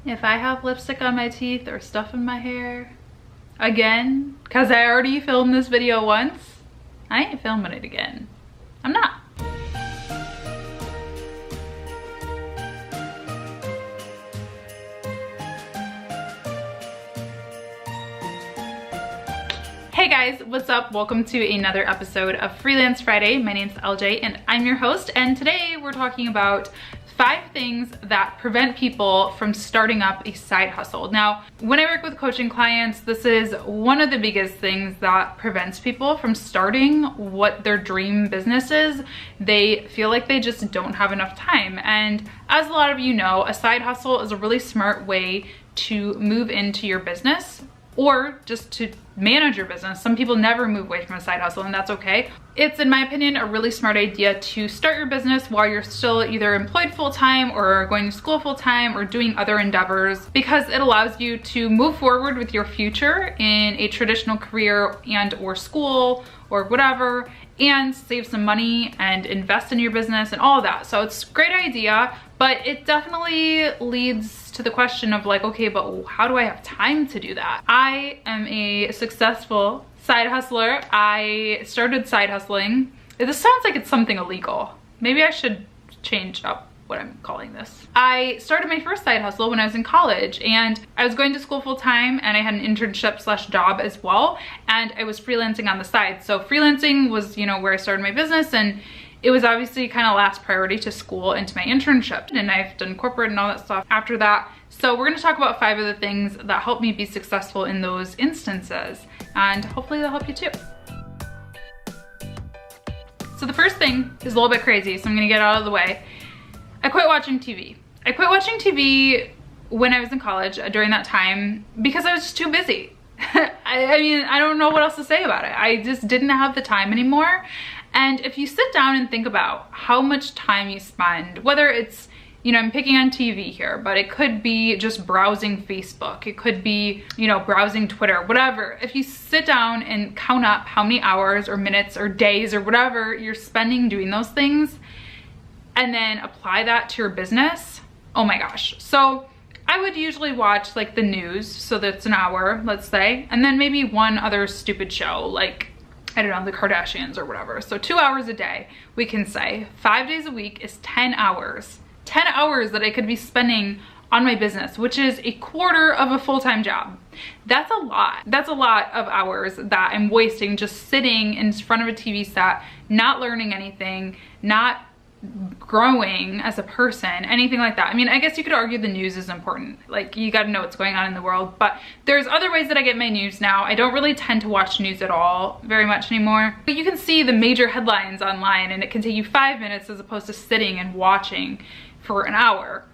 If I have lipstick on my teeth or stuff in my hair again, because I already filmed this video once, I ain't filming it again. I'm not. Hey guys, what's up? Welcome to another episode of Freelance Friday. My name's LJ and I'm your host, and today we're talking about 5 things that prevent people from starting up a side hustle. Now, when I work with coaching clients, this is one of the biggest things that prevents people from starting what their dream business is. They feel like they just don't have enough time. And as a lot of you know, a side hustle is a really smart way to move into your business or just to manage your business. Some people never move away from a side hustle, and that's okay. It's, in my opinion, a really smart idea to start your business while you're still either employed full-time or going to school full-time or doing other endeavors, because it allows you to move forward with your future in a traditional career and or school or whatever, and save some money and invest in your business and all of that. So it's a great idea, but it definitely leads to the question of like, okay, but how do I have time to do that? I am a successful side hustler. I started side hustling. This sounds like it's something illegal. Maybe I should change up what I'm calling this. I started my first side hustle when I was in college, and I was going to school full time, and I had an internship slash job as well, and I was freelancing on the side. So freelancing was, you know, where I started my business, and it was obviously kind of last priority to school and to my internship, and I've done corporate and all that stuff after that. So we're going to talk about 5 of the things that helped me be successful in those instances, and hopefully they'll help you too. So the first thing is a little bit crazy, so I'm going to get it out of the way. I quit watching TV. I quit watching TV when I was in college during that time because I was just too busy. I mean, I don't know what else to say about it. I just didn't have the time anymore. And if you sit down and think about how much time you spend, whether it's, you know, I'm picking on TV here, but it could be just browsing Facebook. It could be, you know, browsing Twitter, whatever. If you sit down and count up how many hours or minutes or days or whatever you're spending doing those things, and then apply that to your business, oh my gosh. So I would usually watch like the news, so that's an hour, let's say, and then maybe one other stupid show, like, I don't know, the Kardashians or whatever. So 2 hours a day, we can say. 5 days a week is 10 hours. 10 hours that I could be spending on my business, which is a quarter of a full-time job. That's a lot. That's a lot of hours that I'm wasting just sitting in front of a TV set, not learning anything, not growing as a person, anything like that. I mean, I guess you could argue the news is important. Like, you got to know what's going on in the world, but there's other ways that I get my news now. I don't really tend to watch news at all very much anymore, but you can see the major headlines online, and it can take you 5 minutes as opposed to sitting and watching for an hour.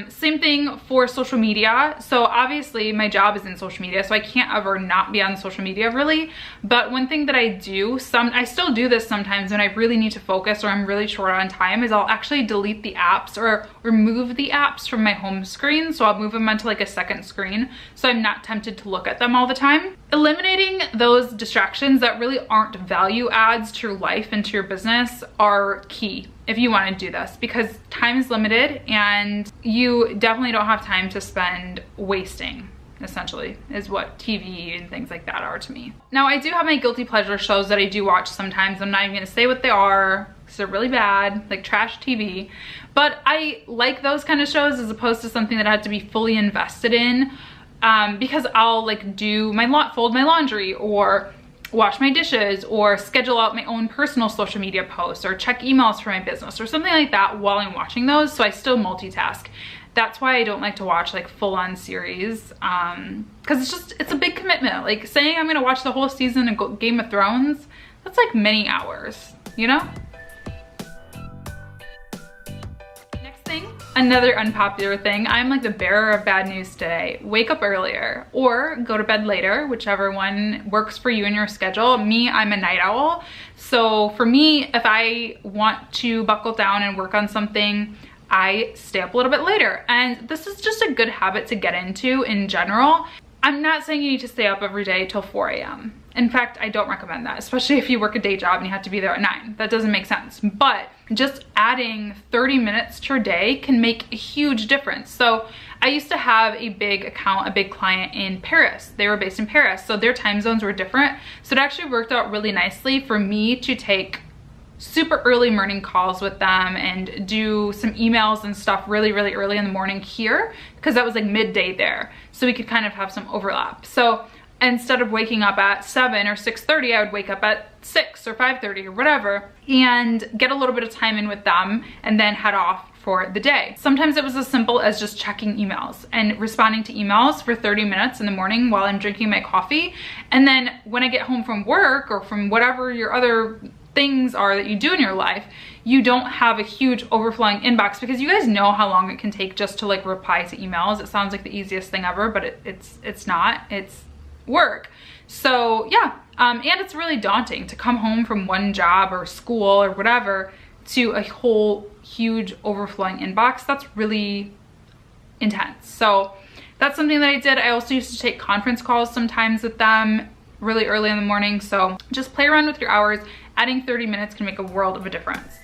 Same thing for social media. So obviously my job is in social media, so I can't ever not be on social media really. But one thing that I do, I still do this sometimes when I really need to focus or I'm really short on time, is I'll actually delete the apps or remove the apps from my home screen. So I'll move them onto like a second screen so I'm not tempted to look at them all the time. Eliminating those distractions that really aren't value adds to your life and to your business are key if you want to do this, because time is limited and you definitely don't have time to spend wasting, essentially, is what TV and things like that are to me. Now, I do have my guilty pleasure shows that I do watch sometimes. I'm not even going to say what they are because they're really bad, like trash TV. But I like those kind of shows as opposed to something that I have to be fully invested in, because I'll like fold my laundry or wash my dishes or schedule out my own personal social media posts or check emails for my business or something like that while I'm watching those. So I still multitask. That's why I don't like to watch like full-on series, because it's a big commitment. Like saying I'm gonna watch the whole season of Game of Thrones, that's like many hours, you know? Another unpopular thing, I'm like the bearer of bad news today. Wake up earlier or go to bed later, whichever one works for you in your schedule. Me, I'm a night owl. So for me, if I want to buckle down and work on something, I stay up a little bit later. And this is just a good habit to get into in general. I'm not saying you need to stay up every day till 4 a.m. In fact, I don't recommend that, especially if you work a day job and you have to be there at 9. That doesn't make sense. But just adding 30 minutes to your day can make a huge difference. So I used to have a big account, a big client in Paris. They were based in Paris, so their time zones were different. So it actually worked out really nicely for me to take super early morning calls with them and do some emails and stuff really early in the morning here, because that was like midday there. So we could kind of have some overlap. So instead of waking up at 7 or 6:30, I would wake up at 6 or 5:30 or whatever and get a little bit of time in with them and then head off for the day. Sometimes it was as simple as just checking emails and responding to emails for 30 minutes in the morning while I'm drinking my coffee. And then when I get home from work or from whatever your other things are that you do in your life, you don't have a huge overflowing inbox, because you guys know how long it can take just to like reply to emails. It sounds like the easiest thing ever, but it's not. It's work. So yeah, and it's really daunting to come home from one job or school or whatever to a whole huge overflowing inbox. That's really intense. So that's something that I did. I also used to take conference calls sometimes with them really early in the morning. So just play around with your hours. Adding 30 minutes can make a world of a difference.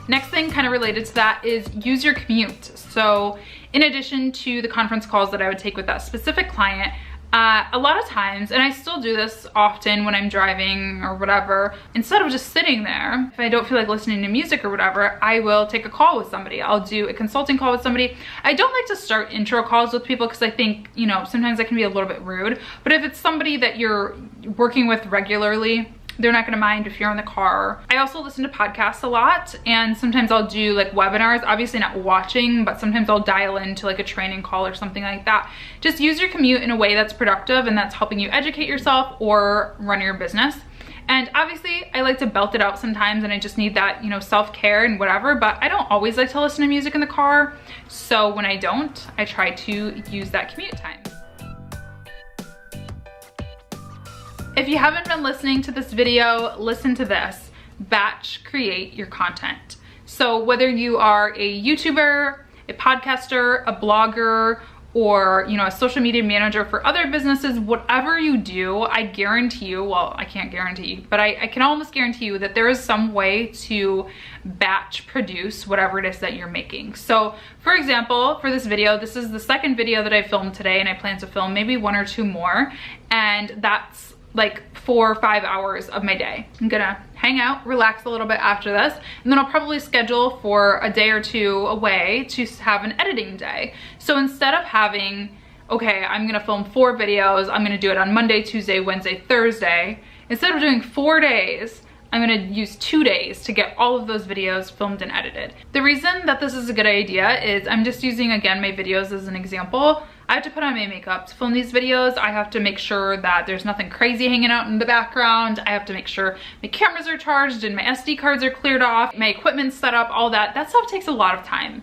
Next thing kind of related to that is use your commute. So in addition to the conference calls that I would take with that specific client, a lot of times, and I still do this often when I'm driving or whatever, instead of just sitting there, if I don't feel like listening to music or whatever, I will take a call with somebody. I'll do a consulting call with somebody. I don't like to start intro calls with people because I think, you know, sometimes that can be a little bit rude. But if it's somebody that you're working with regularly, they're not gonna mind if you're in the car. I also listen to podcasts a lot, and sometimes I'll do like webinars, obviously not watching, but sometimes I'll dial into like a training call or something like that. Just use your commute in a way that's productive and that's helping you educate yourself or run your business. And obviously I like to belt it out sometimes, and I just need that, you know, self-care and whatever, but I don't always like to listen to music in the car. So when I don't, I try to use that commute time. If you haven't been listening to this video, listen to this. Batch create your content. So whether you are a YouTuber, a podcaster, a blogger, or, you know, a social media manager for other businesses, whatever you do, I guarantee you, well, I can't guarantee, but I can almost guarantee you that there is some way to batch produce whatever it is that you're making. So for example, for this video, this is the second video that I filmed today, and I plan to film maybe 1 or 2 more, and that's like 4 or 5 hours of my day. I'm gonna hang out, relax a little bit after this, and then I'll probably schedule for a day or 2 away to have an editing day. So instead of having, okay, I'm gonna film 4 videos, I'm gonna do it on Monday, Tuesday, Wednesday, Thursday, instead of doing 4 days, I'm gonna use 2 days to get all of those videos filmed and edited. The reason that this is a good idea is I'm just using, again, my videos as an example. I have to put on my makeup to film these videos. I have to make sure that there's nothing crazy hanging out in the background. I have to make sure my cameras are charged and my SD cards are cleared off, my equipment's set up, all that. That stuff takes a lot of time.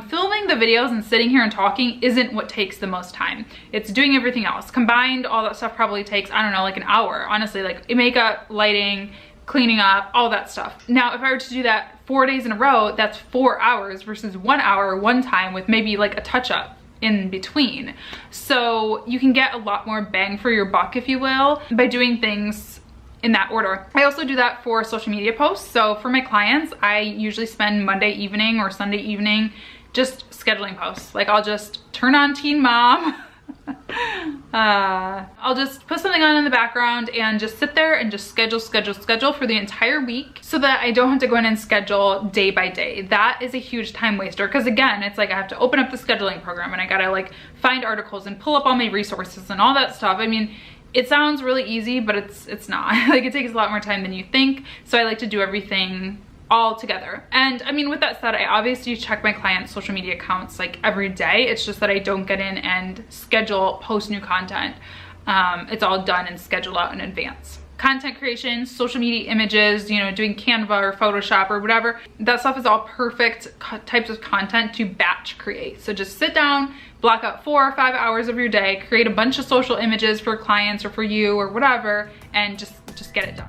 Filming the videos and sitting here and talking isn't what takes the most time. It's doing everything else. Combined, all that stuff probably takes, I don't know, like an hour. Honestly, like makeup, lighting, cleaning up, all that stuff. Now, if I were to do that 4 days in a row, that's 4 hours versus 1 hour one time with maybe like a touch-up in between. So you can get a lot more bang for your buck, if you will, by doing things in that order. I also do that for social media posts. So for my clients, I usually spend Monday evening or Sunday evening just scheduling posts. Like I'll just turn on Teen Mom. I'll just put something on in the background and just sit there and just schedule for the entire week, so that I don't have to go in and schedule day by day. That is a huge time waster, because again, it's like I have to open up the scheduling program and I gotta like find articles and pull up all my resources and all that stuff. I mean, it sounds really easy, but it's not. Like it takes a lot more time than you think. So I like to do everything all together. And I mean, with that said, I obviously check my clients' social media accounts like every day. It's just that I don't get in and post new content. It's all done and scheduled out in advance. Content creation, social media images, you know, doing Canva or Photoshop or whatever, that stuff is all perfect types of content to batch create. So just sit down, block out 4 or 5 hours of your day, create a bunch of social images for clients or for you or whatever, and just get it done.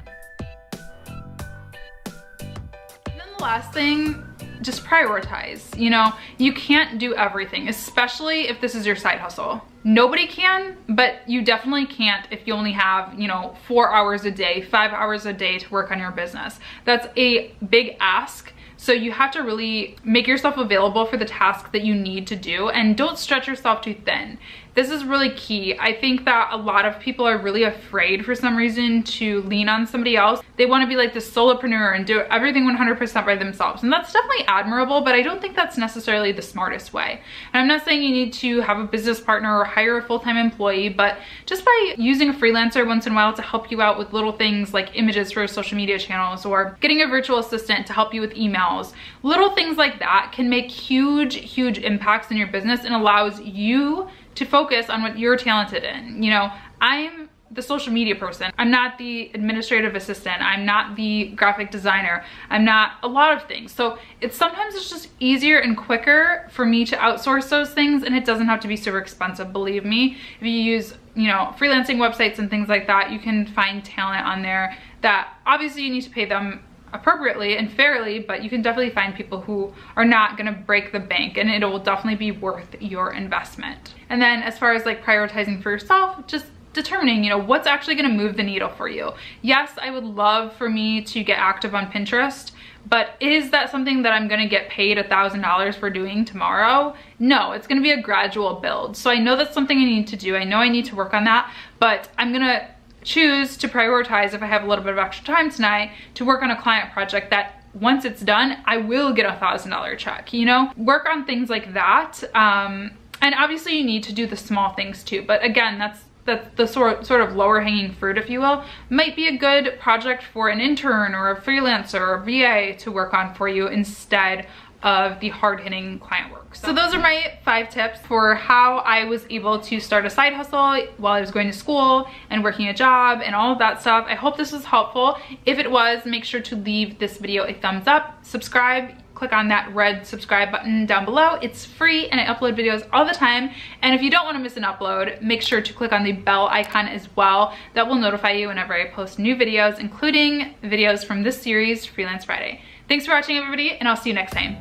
Last thing, just prioritize. You know, you can't do everything, especially if this is your side hustle. Nobody can, but you definitely can't if you only have, you know, 4 hours a day, 5 hours a day to work on your business. That's a big ask. So you have to really make yourself available for the task that you need to do, and don't stretch yourself too thin. This is really key. I think that a lot of people are really afraid for some reason to lean on somebody else. They want to be like this solopreneur and do everything 100% by themselves. And that's definitely admirable, but I don't think that's necessarily the smartest way. And I'm not saying you need to have a business partner or hire a full-time employee, but just by using a freelancer once in a while to help you out with little things like images for social media channels, or getting a virtual assistant to help you with emails, little things like that can make huge, huge impacts in your business and allows you to focus on what you're talented in. You know, I'm the social media person. I'm not the administrative assistant. I'm not the graphic designer. I'm not a lot of things. So sometimes it's just easier and quicker for me to outsource those things, and it doesn't have to be super expensive, believe me. If you use, you know, freelancing websites and things like that, you can find talent on there that obviously you need to pay them appropriately and fairly, but you can definitely find people who are not gonna break the bank, and it will definitely be worth your investment. And then as far as like prioritizing for yourself, just determining, you know, what's actually gonna move the needle for you. Yes, I would love for me to get active on Pinterest, but is that something that I'm gonna get paid $1,000 for doing tomorrow? No, it's gonna be a gradual build. So I know that's something I need to do. I know I need to work on that, but I'm gonna choose to prioritize, if I have a little bit of extra time tonight, to work on a client project that once it's done, I will get a $1,000 check, you know? Work on things like that. And obviously you need to do the small things too, but again, that's the sort of lower hanging fruit, if you will. Might be a good project for an intern or a freelancer or a VA to work on for you instead of the hard-hitting client work. So those are my 5 tips for how I was able to start a side hustle while I was going to school and working a job and all of that stuff. I hope this was helpful. If it was, make sure to leave this video a thumbs up, subscribe, click on that red subscribe button down below. It's free and I upload videos all the time. And if you don't want to miss an upload, make sure to click on the bell icon as well. That will notify you whenever I post new videos, including videos from this series, Freelance Friday. Thanks for watching, everybody, and I'll see you next time.